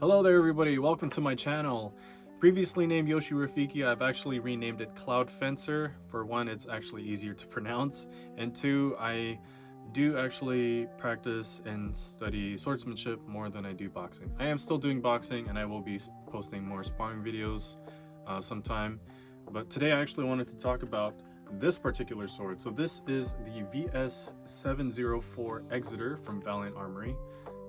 Hello there everybody, welcome to my channel. Previously named Yoshi Rafiki, I've actually renamed it Cloud Fencer. For one, it's actually easier to pronounce, and two, I do actually practice and study swordsmanship more than I do boxing. I am still doing boxing and I will be posting more sparring videos sometime, but today I actually wanted to talk about this particular sword. So this is the VS-704 Exeter from Valiant Armoury.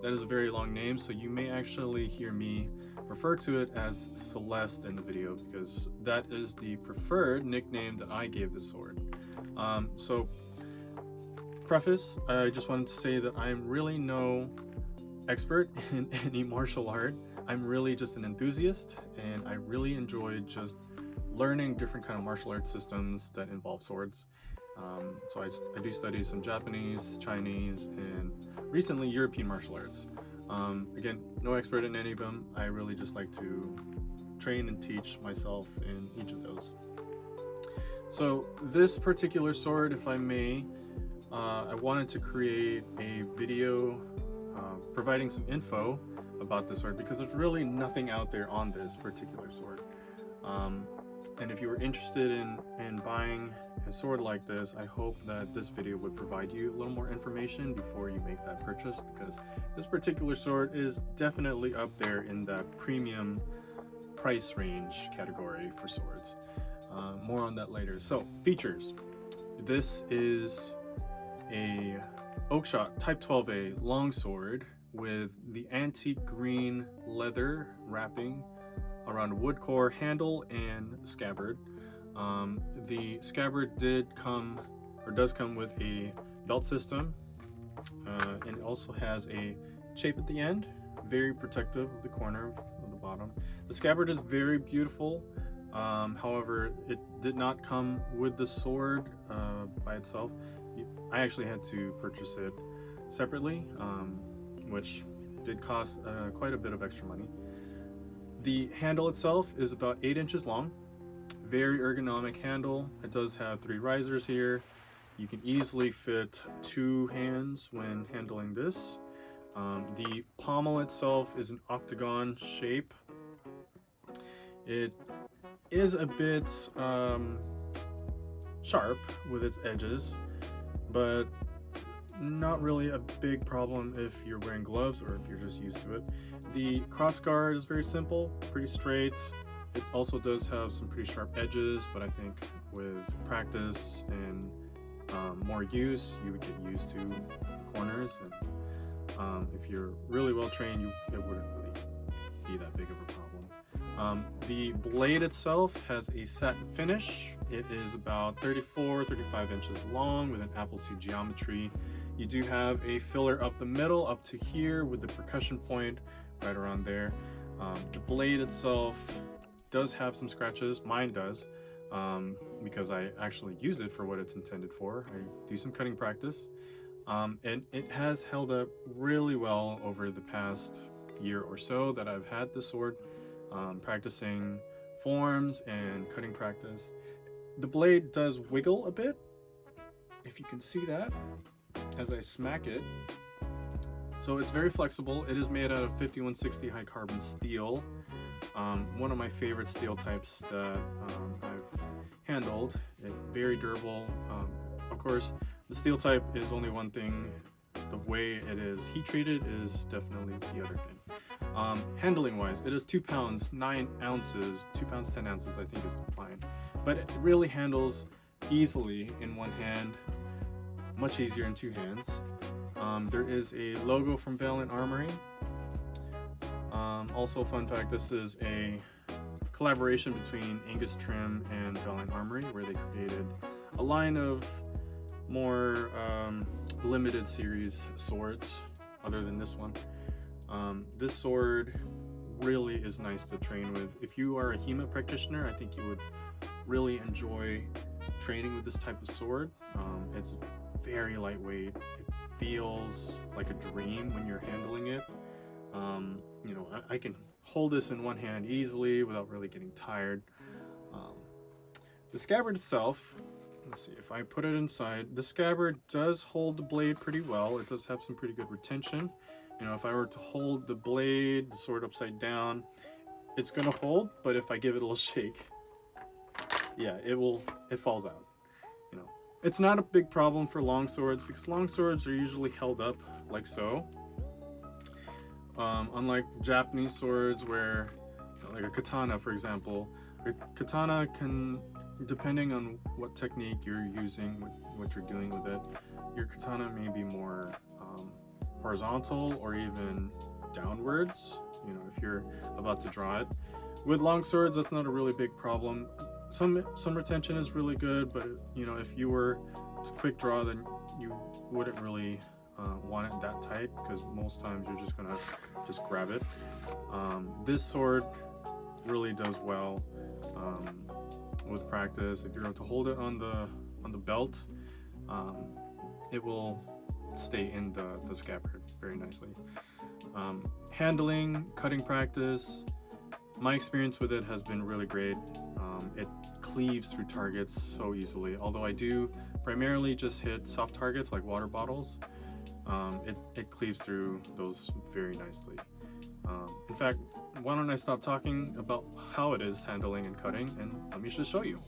That is a very long name, so you may actually hear me refer to it as Celeste in the video because that is the preferred nickname that I gave this sword. So preface, I just wanted to say that I'm really no expert in any martial art. I'm really just an enthusiast, and I really enjoy just learning different kind of martial arts systems that involve swords. So I do study some Japanese, Chinese, and recently European martial arts. Again, no expert in any of them. I really just like to train and teach myself in each of those. So this particular sword, if I may, I wanted to create a video providing some info about this sword because there's really nothing out there on this particular sword. And if you were interested in buying a sword like this, I hope that this video would provide you a little more information before you make that purchase, because this particular sword is definitely up there in that premium price range category for swords. More on that later. So, features. This is a Oakshot Type 12A longsword with the antique green leather wrapping around a wood core handle and scabbard. The scabbard does come with a belt system, and it also has a shape at the end, very protective of the corner of the bottom. The scabbard is very beautiful. However, it did not come with the sword by itself. I actually had to purchase it separately, which did cost quite a bit of extra money. The handle itself is about 8 inches long, very ergonomic handle. It does have 3 risers here. You can easily fit 2 hands when handling this. The pommel itself is an octagon shape. It is a bit sharp with its edges, but not really a big problem if you're wearing gloves or if you're just used to it. The cross guard is very simple, pretty straight. It also does have some pretty sharp edges, but I think with practice and more use, you would get used to the corners. And if you're really well trained, it wouldn't really be that big of a problem. The blade itself has a satin finish. It is about 34-35 inches long with an apple seed geometry. You do have a filler up the middle, up to here, with the percussion point right around there. The blade itself does have some scratches. Mine does, because I actually use it for what it's intended for. I do some cutting practice, and it has held up really well over the past year or so that I've had this sword, practicing forms and cutting practice. The blade does wiggle a bit, if you can see that, as I smack it. So it's very flexible. It is made out of 5160 high carbon steel, one of my favorite steel types that I've handled. It's very durable. Of course, the steel type is only one thing. The way it is heat treated is definitely the other thing. Handling wise, it is 2 pounds 9 ounces, 2 pounds 10 ounces I think is the line, but it really handles easily in one hand, much easier in 2 hands. There is a logo from Valiant Armoury. Also, fun fact, this is a collaboration between Angus Trim and Valiant Armoury, where they created a line of more limited series swords other than this one. This sword really is nice to train with. If you are a HEMA practitioner, I think you would really enjoy training with this type of sword. It's very lightweight. It feels like a dream when you're handling it. You know, I can hold this in one hand easily without really getting tired. The scabbard itself, let's see if I put it inside. The scabbard does hold the blade pretty well. It does have some pretty good retention. You know, if I were to hold the blade, the sword upside down, it's gonna hold, but if I give it a little shake, yeah, it falls out. You know, it's not a big problem for long swords because long swords are usually held up like so. Unlike Japanese swords where, like a katana for example, a katana can, depending on what technique you're using, what you're doing with it, your katana may be more horizontal or even downwards, you know, if you're about to draw it. With long swords, that's not a really big problem. Some retention is really good, but you know, if you were to quick draw, then you wouldn't really want it that tight because most times you're just gonna just grab it. This sword really does well with practice. If you're able to hold it on the belt, it will stay in the scabbard very nicely. Handling, cutting practice, my experience with it has been really great. It cleaves through targets so easily, although I do primarily just hit soft targets like water bottles. It cleaves through those very nicely. In fact, why don't I stop talking about how it is handling and cutting, and let me just show you.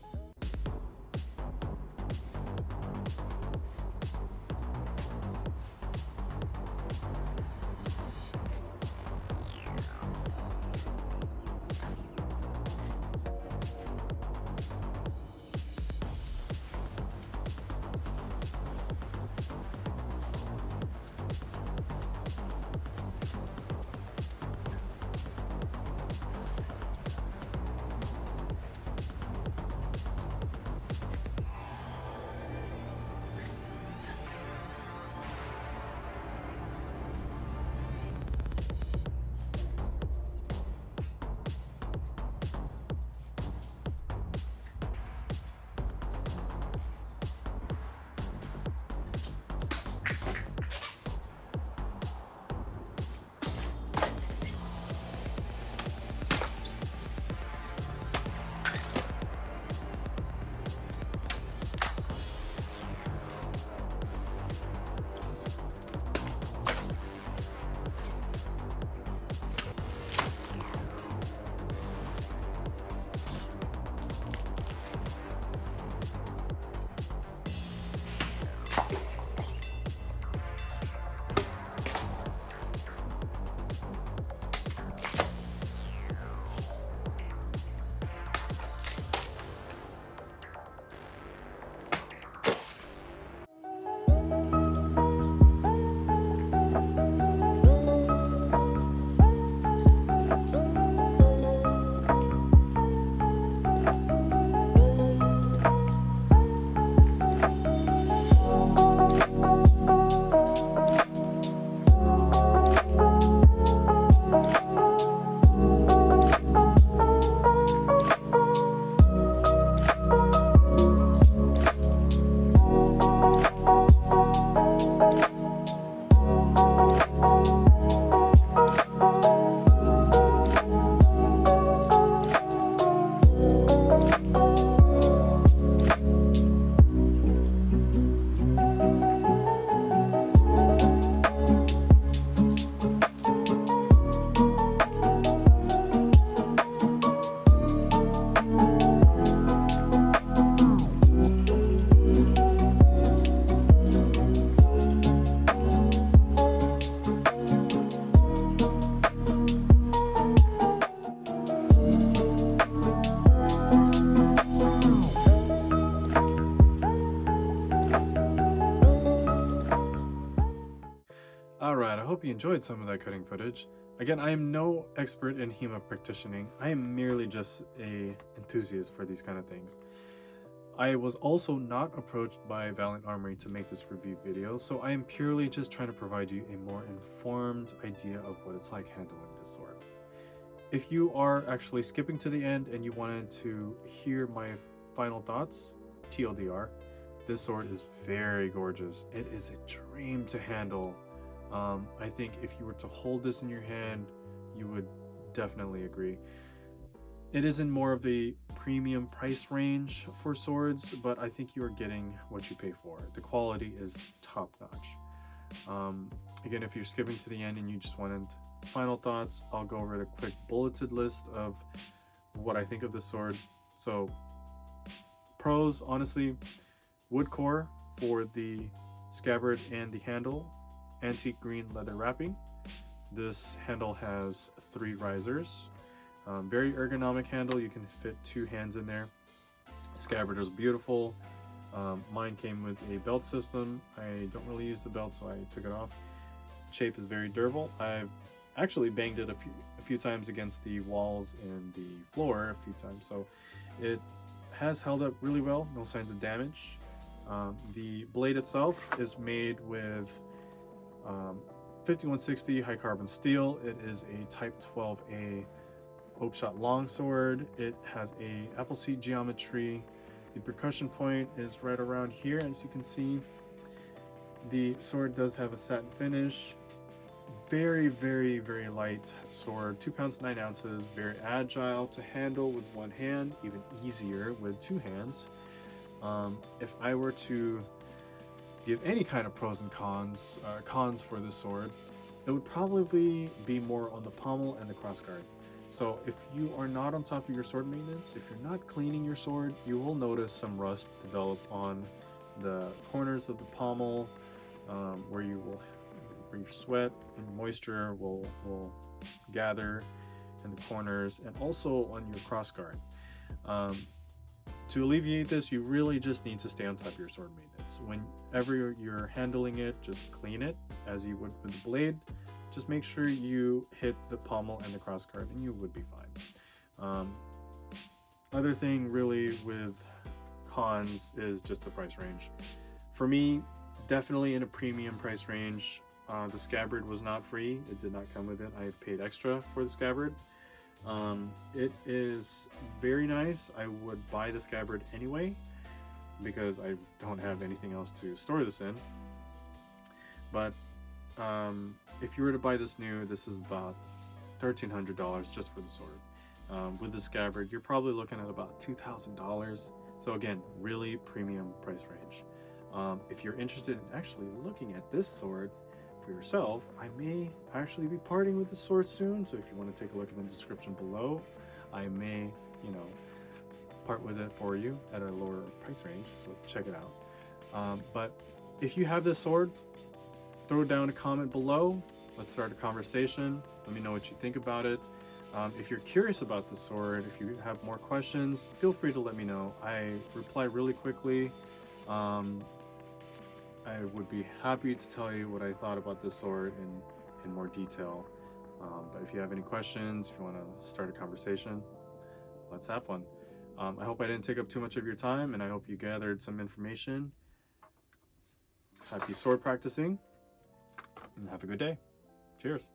Alright, I hope you enjoyed some of that cutting footage. Again, I am no expert in HEMA practitioning. I am merely just an enthusiast for these kind of things. I was also not approached by Valiant Armoury to make this review video, so I am purely just trying to provide you a more informed idea of what it's like handling this sword. If you are actually skipping to the end and you wanted to hear my final thoughts, TLDR, this sword is very gorgeous. It is a dream to handle. I think if you were to hold this in your hand, you would definitely agree. It is in more of the premium price range for swords, but I think you are getting what you pay for. The quality is top notch. Again, if you're skipping to the end and you just wanted final thoughts, I'll go over the quick bulleted list of what I think of this sword. So pros, honestly, wood core for the scabbard and the handle, antique green leather wrapping. This handle has 3 risers. Very ergonomic handle, you can fit 2 hands in there. Scabbard is beautiful. Mine came with a belt system. I don't really use the belt, so I took it off. Shape is very durable. I've actually banged it a few times against the walls and the floor a few times, so it has held up really well. No signs of damage. The blade itself is made with 5160 high carbon steel. It is a Type 12A oak-shot longsword. It has a apple seed geometry. The percussion point is right around here, as you can see. The sword does have a satin finish. Very, very, very light sword, 2 pounds 9 ounces. Very agile to handle with one hand, even easier with 2 hands. If I were to give any kind of pros and cons for this sword, it would probably be more on the pommel and the crossguard. So if you are not on top of your sword maintenance, if you're not cleaning your sword, you will notice some rust develop on the corners of the pommel, where your sweat and moisture will gather in the corners, and also on your crossguard. To alleviate this, you really just need to stay on top of your sword maintenance. Whenever you're handling it, just clean it as you would with the blade. Just make sure you hit the pommel and the crossguard and you would be fine. Other thing really with cons is just the price range. For me, definitely in a premium price range. The scabbard was not free. It did not come with it. I paid extra for the scabbard. It is very nice. I would buy the scabbard anyway because I don't have anything else to store this in. But if you were to buy this new, this is about $1,300 just for the sword. With the scabbard, you're probably looking at about $2,000. So again, really premium price range. If you're interested in actually looking at this sword for yourself, I may actually be parting with the sword soon. So if you want to take a look in the description below, I may, part with it for you at a lower price range. So check it out. But if you have this sword, throw down a comment below. Let's start a conversation. Let me know what you think about it. If you're curious about the sword, if you have more questions, feel free to let me know. I reply really quickly. I would be happy to tell you what I thought about this sword in more detail. But if you have any questions, if you want to start a conversation, let's have one. I hope I didn't take up too much of your time, and I hope you gathered some information. Happy sword practicing, and have a good day. Cheers.